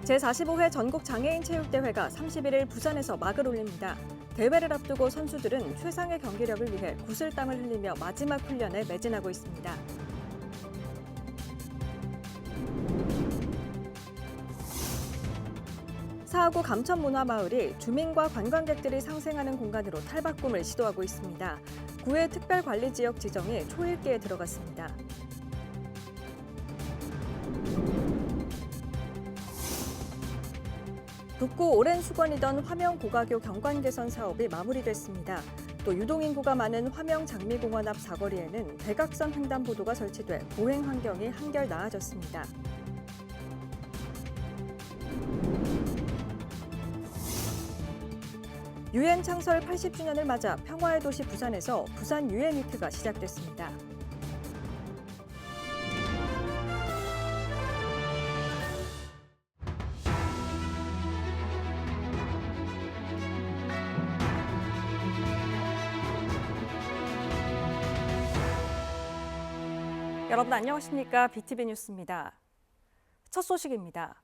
제45회 전국장애인체육대회가 31일 부산에서 막을 올립니다. 대회를 앞두고 선수들은 최상의 경기력을 위해 구슬땀을 흘리며 마지막 훈련에 매진하고 있습니다. 사하구 감천문화마을이 주민과 관광객들이 상생하는 공간으로 탈바꿈을 시도하고 있습니다. 구의 특별관리지역 지정이 초읽기에 들어갔습니다. 북구 오랜 수건이던 화명 고가교 경관 개선 사업이 마무리됐습니다. 또 유동인구가 많은 화명 장미공원 앞 사거리에는 대각선 횡단보도가 설치돼 보행 환경이 한결 나아졌습니다. UN 창설 80주년을 맞아 평화의 도시 부산에서 부산 UN 위크가 시작됐습니다. 여러분 안녕하십니까? BTV 뉴스입니다. 첫 소식입니다.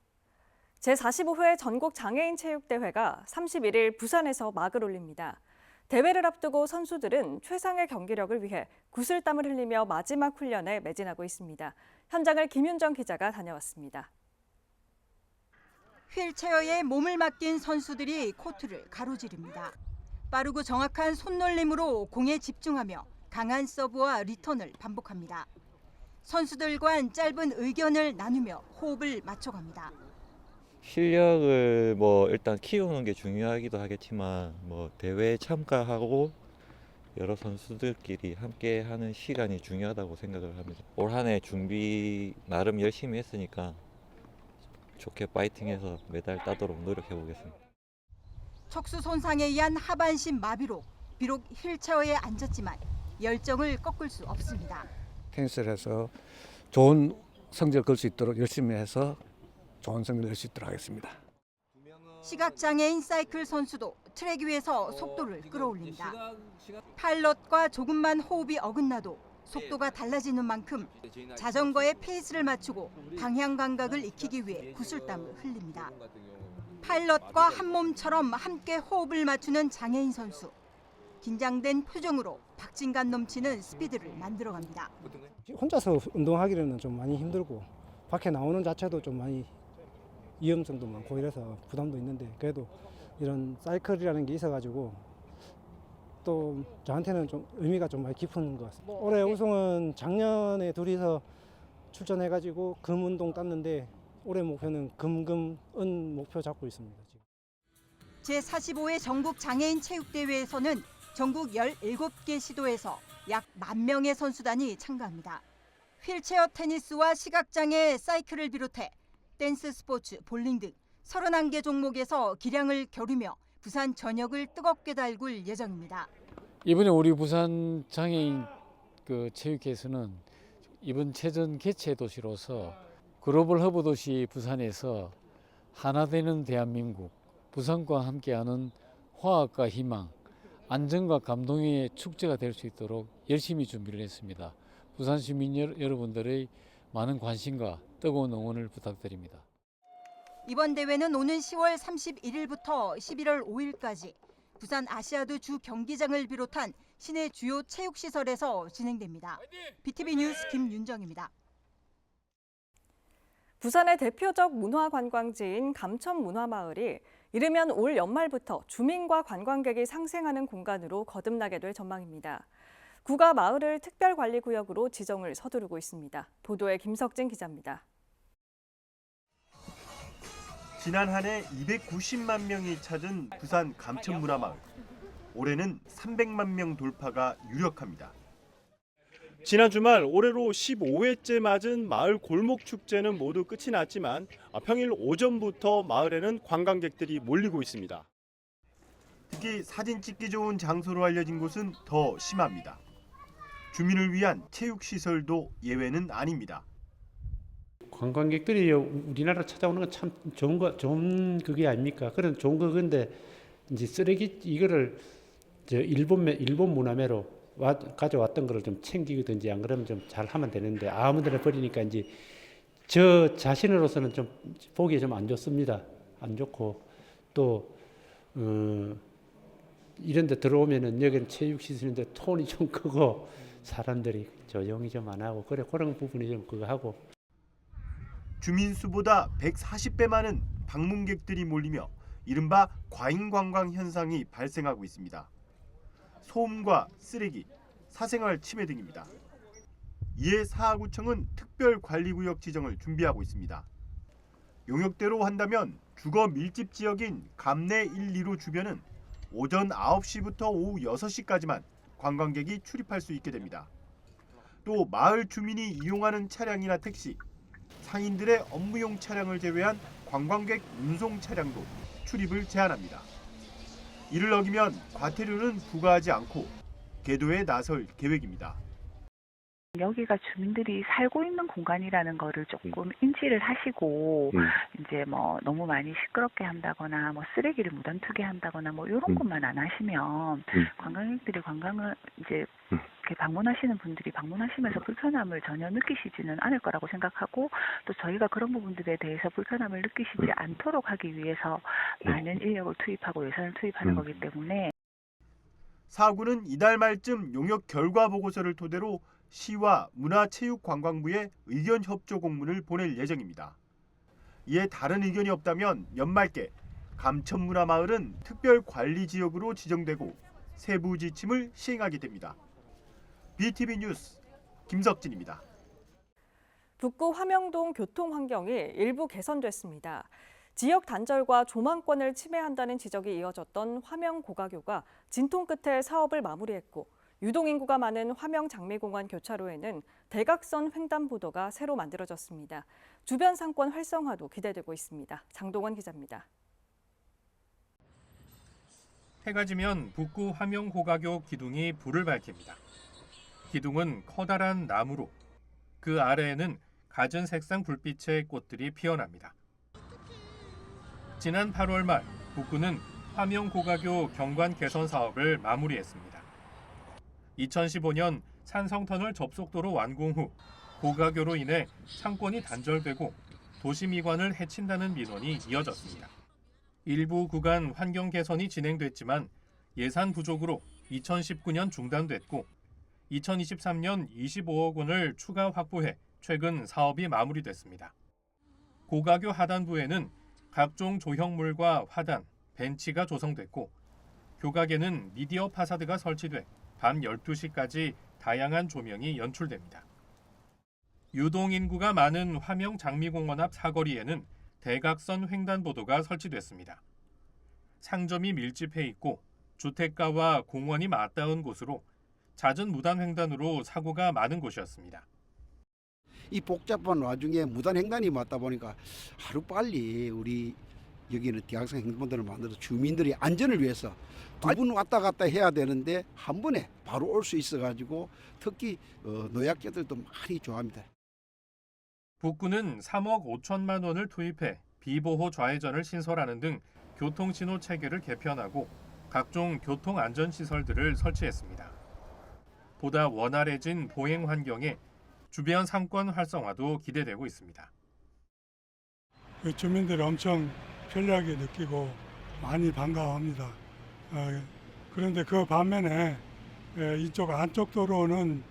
제45회 전국장애인체육대회가 31일 부산에서 막을 올립니다. 대회를 앞두고 선수들은 최상의 경기력을 위해 구슬땀을 흘리며 마지막 훈련에 매진하고 있습니다. 현장을 김윤정 기자가 다녀왔습니다. 휠체어에 몸을 맡긴 선수들이 코트를 가로지릅니다. 빠르고 정확한 손놀림으로 공에 집중하며 강한 서브와 리턴을 반복합니다. 선수들과는 짧은 의견을 나누며 호흡을 맞춰갑니다. 실력을 일단 키우는 게 중요하기도 하겠지만 대회에 참가하고 여러 선수들끼리 함께 하는 시간이 중요하다고 생각을 합니다. 올 한 해 준비 나름 열심히 했으니까 좋게 파이팅해서 메달 따도록 노력해 보겠습니다. 척수 손상에 의한 하반신 마비로 비록 휠체어에 앉았지만 열정을 꺾을 수 없습니다. 테니스를 해서 좋은 성적을 거둘 수 있도록 열심히 해서 좋은 성적을 낼 수 있도록 하겠습니다. 시각장애인 사이클 선수도 트랙 위에서 속도를 끌어올립니다. 파일럿과 조금만 호흡이 어긋나도 속도가 달라지는 만큼 자전거의 페이스를 맞추고 방향 감각을 익히기 위해 구슬땀을 흘립니다. 파일럿과 한 몸처럼 함께 호흡을 맞추는 장애인 선수. 긴장된 표정으로 박진감 넘치는 스피드를 만들어갑니다. 혼자서 운동하기는 좀 많이 힘들고 밖에 나오는 자체도 좀 많이 위험성도 많고 이래서 부담도 있는데 그래도 이런 사이클이라는 게 있어가지고 또 저한테는 좀 의미가 좀 많이 깊은 것 같습니다. 올해 우승은 작년에 둘이서 출전해가지고 금, 운동 땄는데 올해 목표는 금, 은 목표 잡고 있습니다. 지금. 제45회 전국 장애인 체육대회에서는 전국 17개 시도에서 약 10,000명의 선수단이 참가합니다. 휠체어 테니스와 시각장애 사이클을 비롯해 댄스 스포츠, 볼링 등 31개 종목에서 기량을 겨루며 부산 전역을 뜨겁게 달굴 예정입니다. 이번에 우리 부산 장애인 체육회에서는 이번 체전 개최 도시로서 글로벌 허브 도시 부산에서 하나 되는 대한민국, 부산과 함께하는 화합과 희망, 안정과 감동의 축제가 될 수 있도록 열심히 준비를 했습니다. 부산 시민 여러분들의 많은 관심과 뜨거운 응원을 부탁드립니다. 이번 대회는 오는 10월 31일부터 11월 5일까지 부산 아시아드 주 경기장을 비롯한 시내 주요 체육시설에서 진행됩니다. BTV 뉴스 김윤정입니다. 부산의 대표적 문화관광지인 감천문화마을이 이르면 올 연말부터 주민과 관광객이 상생하는 공간으로 거듭나게 될 전망입니다. 구가 마을을 특별관리구역으로 지정을 서두르고 있습니다. 보도에 김석진 기자입니다. 지난 한 해 290만 명이 찾은 부산 감천문화마을. 올해는 300만 명 돌파가 유력합니다. 지난 주말 올해로 15회째 맞은 마을 골목 축제는 모두 끝이 났지만 평일 오전부터 마을에는 관광객들이 몰리고 있습니다. 특히 사진 찍기 좋은 장소로 알려진 곳은 더 심합니다. 주민을 위한 체육시설도 예외는 아닙니다. 관광객들이 우리나라 찾아오는 건 참 좋은 그게 아닙니까? 그런 좋은 그건데 이제 쓰레기 이거를 일본 문화매로 가져왔던 거를 좀 챙기든지 안 그러면 좀 잘 하면 되는데 아무데나 버리니까 이제 저 자신으로서는 좀 보기에 좀 안 좋습니다. 안 좋고 또 이런 데 들어오면은 여기는 체육시설인데 톤이 좀 크고 사람들이 조용히 좀 안 하고 그래 그런 부분이 좀 그거 하고 주민 수보다 140배 많은 방문객들이 몰리며 이른바 과잉 관광 현상이 발생하고 있습니다. 소음과 쓰레기, 사생활 침해 등입니다. 이에 사하구청은 특별관리구역 지정을 준비하고 있습니다. 용역대로 한다면 주거 밀집 지역인 감내 1, 2로 주변은 오전 9시부터 오후 6시까지만 관광객이 출입할 수 있게 됩니다. 또 마을 주민이 이용하는 차량이나 택시, 상인들의 업무용 차량을 제외한 관광객 운송 차량도 출입을 제한합니다. 이를 어기면 과태료는 부과하지 않고 계도에 나설 계획입니다. 여기가 주민들이 살고 있는 공간이라는 거를 조금 인지를 하시고 이제 뭐 너무 많이 시끄럽게 한다거나 뭐 쓰레기를 무단 투기한다거나 뭐 이런 것만 안 하시면 관광객들이 관광을 이제 이렇게 방문하시는 분들이 방문하시면서 불편함을 전혀 느끼시지는 않을 거라고 생각하고 또 저희가 그런 부분들에 대해서 불편함을 느끼시지 않도록 하기 위해서 많은 인력을 투입하고 예산을 투입하는 거기 때문에 사구는 이달 말쯤 용역 결과 보고서를 토대로 시와 문화체육관광부에 의견 협조 공문을 보낼 예정입니다. 이에 다른 의견이 없다면 연말께 감천문화마을은 특별관리지역으로 지정되고 세부 지침을 시행하게 됩니다. BTV 뉴스 김석진입니다. 북구 화명동 교통 환경이 일부 개선됐습니다. 지역 단절과 조망권을 침해한다는 지적이 이어졌던 화명고가교가 진통 끝에 사업을 마무리했고 유동 인구가 많은 화명 장미공원 교차로에는 대각선 횡단보도가 새로 만들어졌습니다. 주변 상권 활성화도 기대되고 있습니다. 장동원 기자입니다. 해가 지면 북구 화명고가교 기둥이 불을 밝힙니다. 기둥은 커다란 나무로 그 아래에는 갖은 색상 불빛의 꽃들이 피어납니다. 지난 8월 말 북구는 화명고가교 경관 개선 사업을 마무리했습니다. 2015년 산성터널 접속도로 완공 후 고가교로 인해 상권이 단절되고 도시 미관을 해친다는 민원이 이어졌습니다. 일부 구간 환경 개선이 진행됐지만 예산 부족으로 2019년 중단됐고 2023년 25억 원을 추가 확보해 최근 사업이 마무리됐습니다. 고가교 하단부에는 각종 조형물과 화단, 벤치가 조성됐고 교각에는 미디어 파사드가 설치돼 밤 12시까지 다양한 조명이 연출됩니다. 유동 인구가 많은 화명 장미공원 앞 사거리에는 대각선 횡단보도가 설치됐습니다. 상점이 밀집해 있고 주택가와 공원이 맞닿은 곳으로 잦은 무단 횡단으로 사고가 많은 곳이었습니다. 이 복잡한 와중에 무단 횡단이 맞다 보니까 하루빨리 우리 여기는 대학생 행동들을 만들어서 주민들이 안전을 위해서 두 분 왔다 갔다 해야 되는데 한 번에 바로 올 수 있어가지고 특히 노약자들도 많이 좋아합니다. 북구는 3억 5천만 원을 투입해 비보호 좌회전을 신설하는 등 교통신호 체계를 개편하고 각종 교통안전시설들을 설치했습니다. 보다 원활해진 보행 환경에 주변 상권 활성화도 기대되고 있습니다. 주민들이 엄청 편리하게 느끼고 많이 반가워합니다. 그런데 그 반면에 이쪽 안쪽 도로는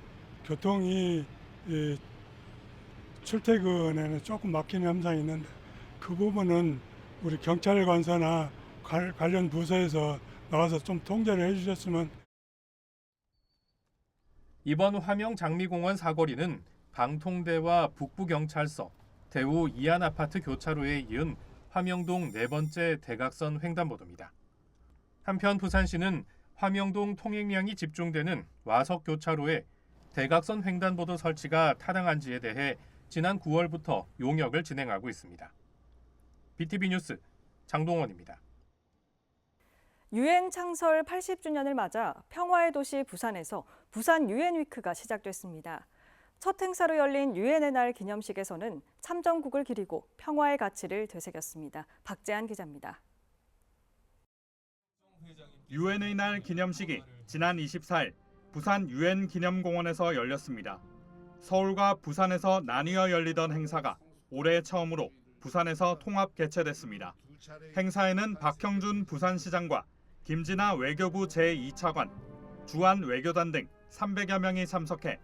교통이 출퇴근에는 조금 막히는 현상이 있는데 그 부분은 우리 경찰관서나 관련 부서에서 나와서 좀 통제를 해주셨으면. 이번 화명 장미공원 사거리는 방통대와 북부경찰서, 대우 이안아파트 교차로에 이은 화명동 네 번째 대각선 횡단보도입니다. 한편 부산시는 화명동 통행량이 집중되는 와석 교차로에 대각선 횡단보도 설치가 타당한지에 대해 지난 9월부터 용역을 진행하고 있습니다. BTV 뉴스 장동원입니다. 유엔 창설 80주년을 맞아 평화의 도시 부산에서 부산 유엔 위크가 시작됐습니다. 첫 행사로 열린 유엔의 날 기념식에서는 참전국을 기리고 평화의 가치를 되새겼습니다. 박재한 기자입니다. 유엔의 날 기념식이 지난 24일 부산 유엔 기념공원에서 열렸습니다. 서울과 부산에서 나뉘어 열리던 행사가 올해 처음으로 부산에서 통합 개최됐습니다. 행사에는 박형준 부산시장과 김진아 외교부 제2차관, 주한 외교단 등 300여 명이 참석해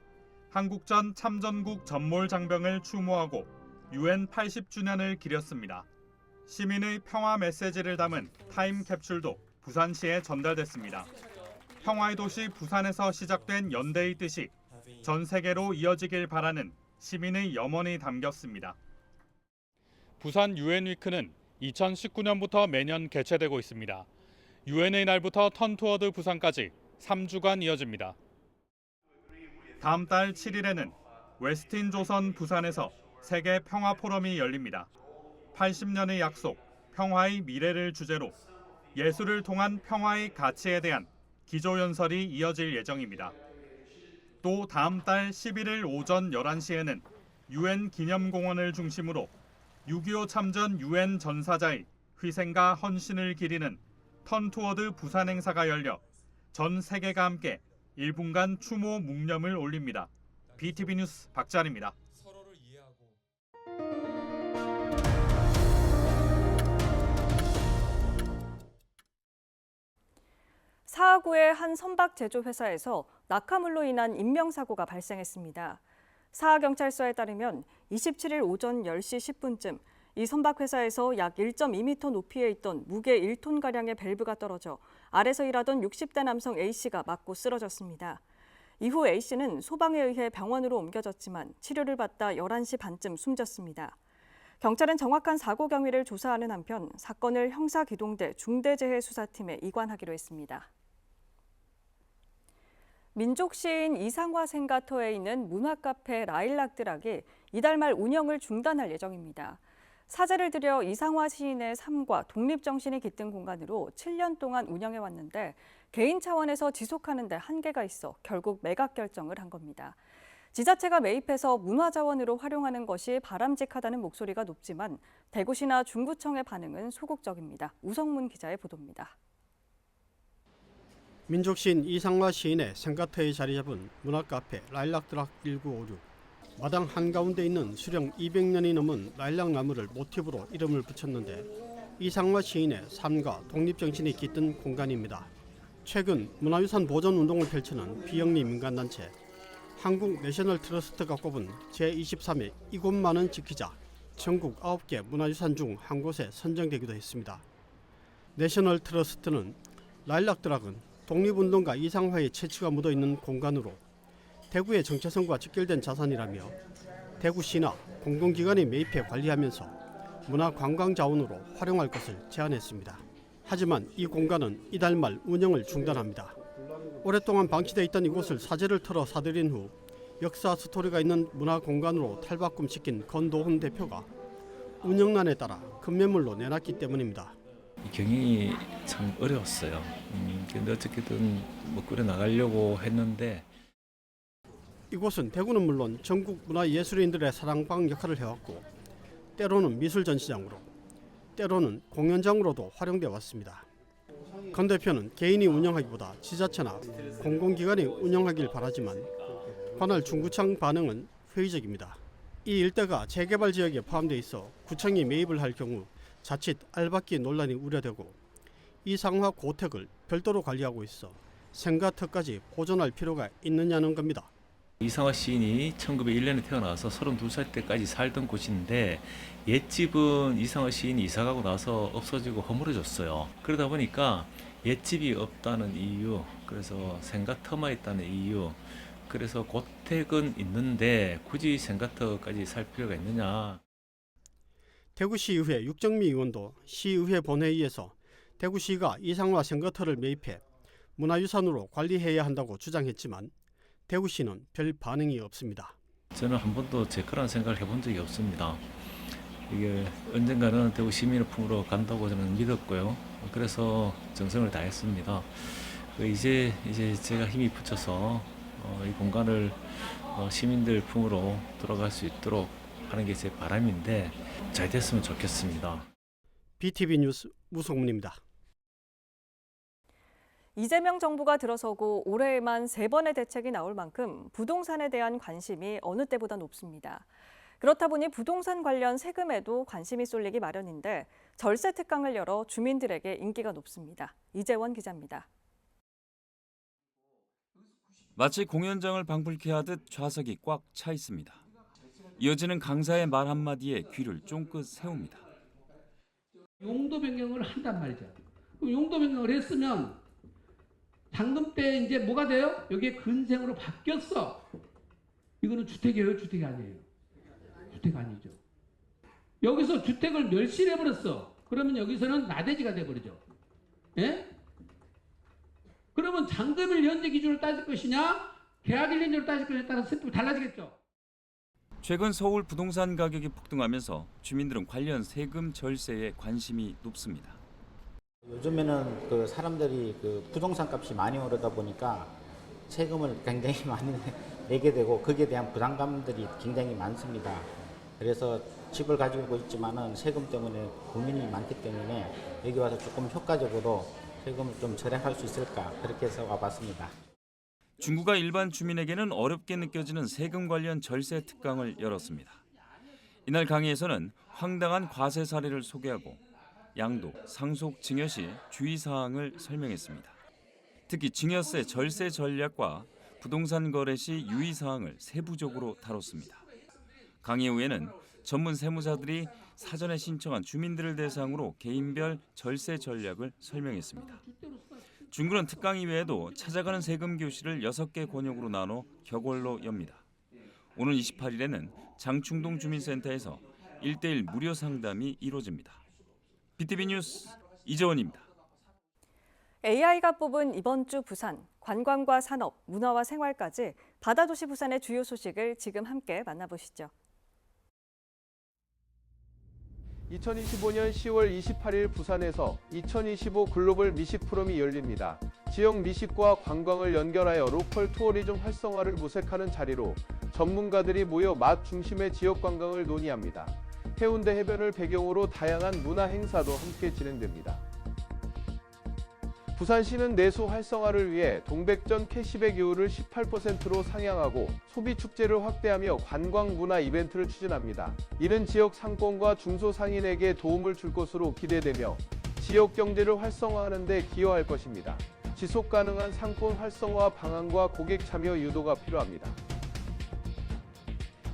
한국전 참전국 전몰 장병을 추모하고 UN 80주년을 기렸습니다. 시민의 평화 메시지를 담은 타임캡슐도 부산시에 전달됐습니다. 평화의 도시 부산에서 시작된 연대의 뜻이 전 세계로 이어지길 바라는 시민의 염원이 담겼습니다. 부산 유엔위크는 2019년부터 매년 개최되고 있습니다. 유엔의 날부터 턴투어드 부산까지 3주간 이어집니다. 다음 달 7일에는 웨스틴 조선 부산에서 세계 평화 포럼이 열립니다. 80년의 약속, 평화의 미래를 주제로 예술을 통한 평화의 가치에 대한 기조연설이 이어질 예정입니다. 또 다음 달 11일 오전 11시에는 유엔 기념공원을 중심으로 6.25 참전 유엔 전사자의 희생과 헌신을 기리는 턴투어드 부산 행사가 열려 전 세계가 함께 1분간 추모 묵념을 올립니다. BTV 뉴스 박찬입니다. 사하구의 한 선박 제조 회사에서 낙하물로 인한 인명사고가 발생했습니다. 사하경찰서에 따르면 27일 오전 10시 10분쯤 이 선박 회사에서 약 1.2m 높이에 있던 무게 1톤가량의 밸브가 떨어져 아래서 일하던 60대 남성 A씨가 맞고 쓰러졌습니다. 이후 A씨는 소방에 의해 병원으로 옮겨졌지만 치료를 받다 11시 반쯤 숨졌습니다. 경찰은 정확한 사고 경위를 조사하는 한편 사건을 형사기동대 중대재해수사팀에 이관하기로 했습니다. 민족시인 이상화 생가터에 있는 문화카페 라일락드락이 이달 말 운영을 중단할 예정입니다. 사죄를 드려 이상화 시인의 삶과 독립정신이 깃든 공간으로 7년 동안 운영해왔는데 개인 차원에서 지속하는 데 한계가 있어 결국 매각 결정을 한 겁니다. 지자체가 매입해서 문화자원으로 활용하는 것이 바람직하다는 목소리가 높지만 대구시나 중구청의 반응은 소극적입니다. 우성문 기자의 보도입니다. 민족시인 이상화 시인의 생가터에 자리 잡은 문화카페 라일락드락 1956. 마당 한가운데 있는 수령 200년이 넘은 라일락 나무를 모티브로 이름을 붙였는데 이상화 시인의 삶과 독립정신이 깃든 공간입니다. 최근 문화유산 보존 운동을 펼치는 비영리 민간단체 한국 내셔널 트러스트가 꼽은 제23회 이곳만은 지키자 전국 9개 문화유산 중 한 곳에 선정되기도 했습니다. 내셔널 트러스트는 라일락드락은 독립운동가 이상화의 채취가 묻어있는 공간으로 대구의 정체성과 직결된 자산이라며 대구시나 공공기관에 매입해 관리하면서 문화관광자원으로 활용할 것을 제안했습니다. 하지만 이 공간은 이달 말 운영을 중단합니다. 오랫동안 방치돼 있던 이곳을 사재를 털어 사들인 후 역사 스토리가 있는 문화공간으로 탈바꿈시킨 건도훈 대표가 운영난에 따라 급매물로 내놨기 때문입니다. 경영이 참 어려웠어요. 근데 어떻게든 끌어 나가려고 했는데 이곳은 대구는 물론 전국 문화예술인들의 사랑방 역할을 해왔고 때로는 미술 전시장으로 때로는 공연장으로도 활용돼 왔습니다. 건 대표는 개인이 운영하기보다 지자체나 공공기관이 운영하길 바라지만 관할 중구청 반응은 회의적입니다. 이 일대가 재개발 지역에 포함돼 있어 구청이 매입을 할 경우 자칫 알박기 논란이 우려되고 이상화 고택을 별도로 관리하고 있어 생가터까지 보존할 필요가 있느냐는 겁니다. 이상화 시인이 1901년에 태어나서 32살 때까지 살던 곳인데 옛집은 이상화 시인이 이사가고 나서 없어지고 허물어졌어요. 그러다 보니까 옛집이 없다는 이유, 그래서 생가터만 있다는 이유, 그래서 고택은 있는데 굳이 생가터까지 살 필요가 있느냐. 대구시의회 육정미 의원도 시의회 본회의에서 대구시가 이상화 생가터를 매입해 문화유산으로 관리해야 한다고 주장했지만 대구시는 별 반응이 없습니다. 저는 한 번도 제 거라는 생각을 해본 적이 없습니다. 이게 언젠가는 대구 시민의 품으로 간다고 저는 믿었고요. 그래서 정성을 다했습니다. 이제 제가 힘이 붙여서 이 공간을 시민들 품으로 돌아갈 수 있도록 하는 게 제 바람인데 잘 됐으면 좋겠습니다. BTV 뉴스 우성문입니다. 이재명 정부가 들어서고 올해에만 3번의 대책이 나올 만큼 부동산에 대한 관심이 어느 때보다 높습니다. 그렇다 보니 부동산 관련 세금에도 관심이 쏠리기 마련인데 절세 특강을 열어 주민들에게 인기가 높습니다. 이재원 기자입니다. 마치 공연장을 방불케 하듯 좌석이 꽉 차 있습니다. 이어지는 강사의 말 한마디에 귀를 쫑긋 세웁니다. 용도 변경을 한단 말이죠. 그럼 용도 변경을 했으면 방금 때 이제 뭐가 돼요? 여기에 근생으로 바뀌었어. 이거는 주택이에요, 주택이 아니에요? 주택 아니죠. 여기서 주택을 멸실해버렸어. 그러면 여기서는 나대지가 돼버리죠. 예? 그러면 잔금일 현재 기준으로 따질 것이냐, 계약일 현재로 따질 것이냐에 따라서 세법이 달라지겠죠. 최근 서울 부동산 가격이 폭등하면서 주민들은 관련 세금 절세에 관심이 높습니다. 요즘에는 그 사람들이 그 부동산 값이 많이 오르다 보니까 세금을 굉장히 많이 내게 되고 거기에 대한 부담감들이 굉장히 많습니다. 그래서 집을 가지고 있지만은 세금 때문에 고민이 많기 때문에 여기 와서 조금 효과적으로 세금을 좀 절약할 수 있을까 그렇게 해서 와봤습니다. 중구가 일반 주민에게는 어렵게 느껴지는 세금 관련 절세 특강을 열었습니다. 이날 강의에서는 황당한 과세 사례를 소개하고 양도, 상속, 증여 시 주의사항을 설명했습니다. 특히 증여세 절세 전략과 부동산 거래 시 유의사항을 세부적으로 다뤘습니다. 강의 후에는 전문 세무사들이 사전에 신청한 주민들을 대상으로 개인별 절세 전략을 설명했습니다. 중구는 특강 이외에도 찾아가는 세금 교실을 6개 권역으로 나눠 격월로 엽니다. 오는 28일에는 장충동 주민센터에서 1:1 무료 상담이 이루어집니다. BTV 뉴스 이재원입니다. AI가 뽑은 이번 주 부산, 관광과 산업, 문화와 생활까지 바다도시 부산의 주요 소식을 지금 함께 만나보시죠. 2025년 10월 28일 부산에서 2025 글로벌 미식 포럼이 열립니다. 지역 미식과 관광을 연결하여 로컬 투어리즘 활성화를 모색하는 자리로 전문가들이 모여 맛 중심의 지역 관광을 논의합니다. 해운대 해변을 배경으로 다양한 문화 행사도 함께 진행됩니다. 부산시는 내수 활성화를 위해 동백전 캐시백 이율을 18%로 상향하고 소비축제를 확대하며 관광 문화 이벤트를 추진합니다. 이는 지역 상권과 중소상인에게 도움을 줄 것으로 기대되며 지역 경제를 활성화하는 데 기여할 것입니다. 지속가능한 상권 활성화 방안과 고객 참여 유도가 필요합니다.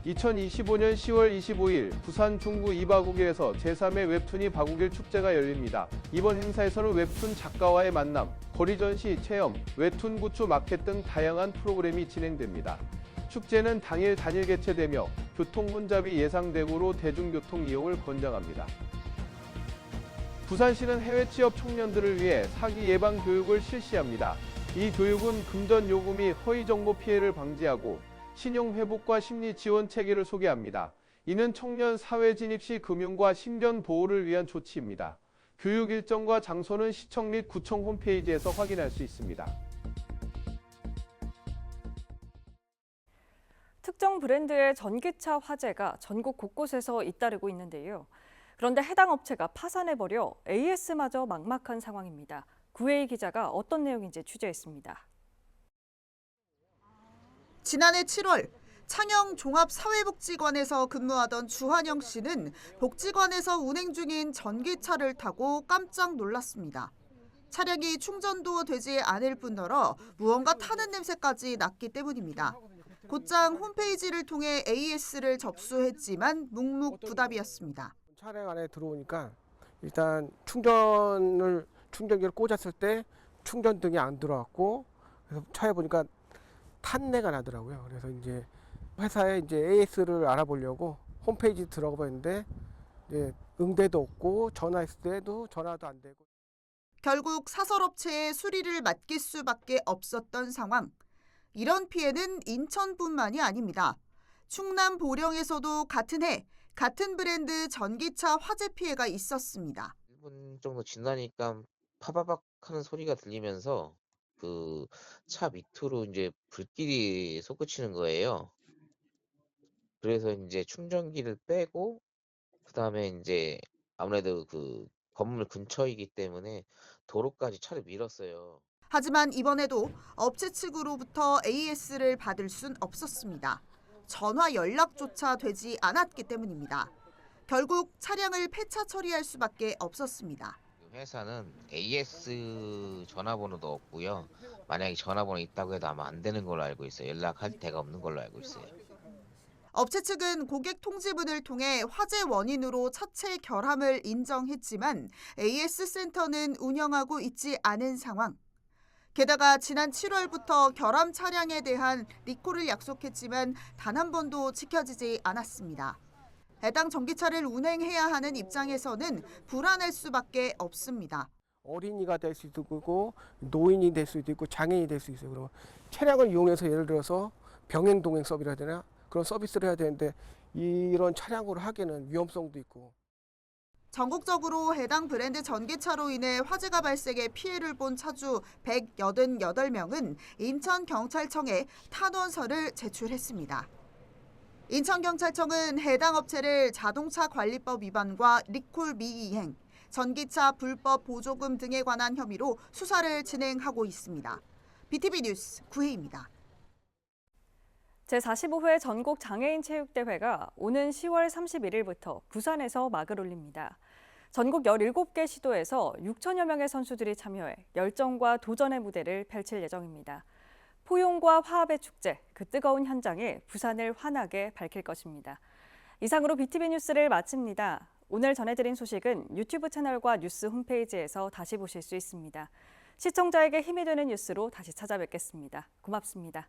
2025년 10월 25일 부산 중구 이바구길에서 제3회 웹툰이 바구길 축제가 열립니다. 이번 행사에서는 웹툰 작가와의 만남, 거리 전시, 체험, 웹툰 굿즈 마켓 등 다양한 프로그램이 진행됩니다. 축제는 당일 단일 개최되며 교통 혼잡이 예상되므로 대중교통 이용을 권장합니다. 부산시는 해외 취업 청년들을 위해 사기 예방 교육을 실시합니다. 이 교육은 금전 요구 및 허위 정보 피해를 방지하고 신용 회복과 심리 지원 체계를 소개합니다. 이는 청년 사회 진입 시 금융과 신변 보호를 위한 조치입니다. 교육 일정과 장소는 시청 및 구청 홈페이지에서 확인할 수 있습니다. 특정 브랜드의 전기차 화재가 전국 곳곳에서 잇따르고 있는데요. 그런데 해당 업체가 파산해버려 AS마저 막막한 상황입니다. 구혜희 기자가 어떤 내용인지 취재했습니다. 지난해 7월 창녕 종합사회복지관에서 근무하던 주환영 씨는 복지관에서 운행 중인 전기차를 타고 깜짝 놀랐습니다. 차량이 충전도 되지 않을 뿐더러 무언가 타는 냄새까지 났기 때문입니다. 곧장 홈페이지를 통해 AS를 접수했지만 묵묵부답이었습니다. 차량 안에 들어오니까 일단 충전기를 꽂았을 때 충전등이 안 들어왔고 그래서 차에 보니까 탄내가 나더라고요. 그래서 이제 회사에 이제 AS를 알아보려고 홈페이지 들어가 봤는데 응대도 없고 전화했을 때도 전화도 안 되고. 결국 사설업체에 수리를 맡길 수밖에 없었던 상황. 이런 피해는 인천뿐만이 아닙니다. 충남 보령에서도 같은 해 같은 브랜드 전기차 화재 피해가 있었습니다. 1분 정도 지나니까 파바박 하는 소리가 들리면서 그 차 밑으로 이제 불길이 솟구치는 거예요. 그래서 이제 충전기를 빼고 그다음에 이제 아무래도 그 건물 근처이기 때문에 도로까지 차를 밀었어요. 하지만 이번에도 업체 측으로부터 AS를 받을 순 없었습니다. 전화 연락조차 되지 않았기 때문입니다. 결국 차량을 폐차 처리할 수밖에 없었습니다. 회사는 AS 전화번호도 없고요. 만약에 전화번호 있다고 해도 아마 안 되는 걸로 알고 있어요. 연락할 데가 없는 걸로 알고 있어요. 업체 측은 고객 통지문을 통해 화재 원인으로 차체 결함을 인정했지만 AS 센터는 운영하고 있지 않은 상황. 게다가 지난 7월부터 결함 차량에 대한 리콜을 약속했지만 단 한 번도 지켜지지 않았습니다. 해당 전기차를 운행해야 하는 입장에서는 불안할 수밖에 없습니다. 어린이가 될 수도 있고 노인이 될 수도 있고 장애인이 될 수 있어요. 그러면 차량을 이용해서 예를 들어서 병행 동행 서비스를 해야 되나 그런 서비스를 해야 되는데 이런 차량으로 하기에는 위험성도 있고. 전국적으로 해당 브랜드 전기차로 인해 화재가 발생해 피해를 본 차주 188명은 인천경찰청에 탄원서를 제출했습니다. 인천경찰청은 해당 업체를 자동차 관리법 위반과 리콜 미이행, 전기차 불법 보조금 등에 관한 혐의로 수사를 진행하고 있습니다. BTV 뉴스 구혜입니다. 제45회 전국 장애인 체육대회가 오는 10월 31일부터 부산에서 막을 올립니다. 전국 17개 시도에서 6천여 명의 선수들이 참여해 열정과 도전의 무대를 펼칠 예정입니다. 포용과 화합의 축제, 그 뜨거운 현장이 부산을 환하게 밝힐 것입니다. 이상으로 BTV 뉴스를 마칩니다. 오늘 전해드린 소식은 유튜브 채널과 뉴스 홈페이지에서 다시 보실 수 있습니다. 시청자에게 힘이 되는 뉴스로 다시 찾아뵙겠습니다. 고맙습니다.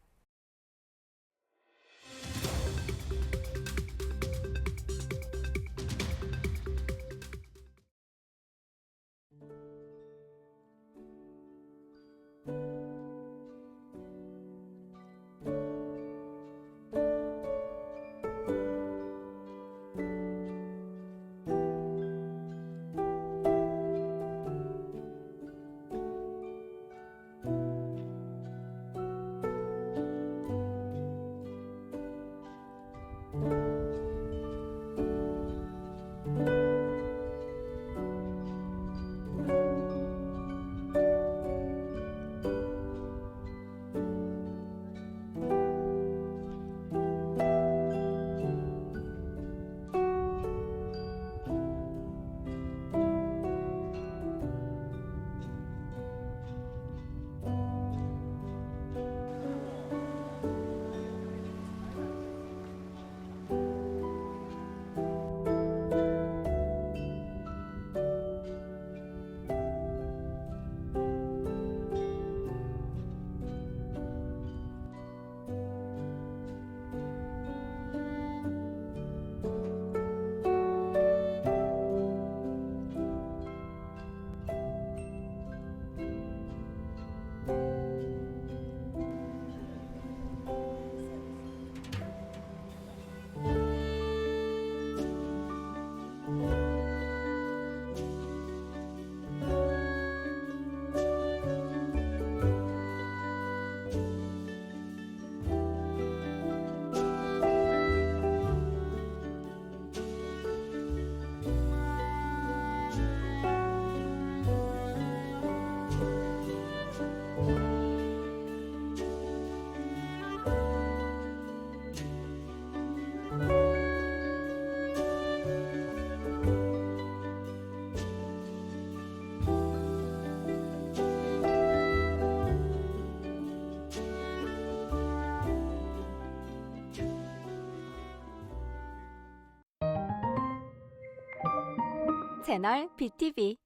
채널 BTV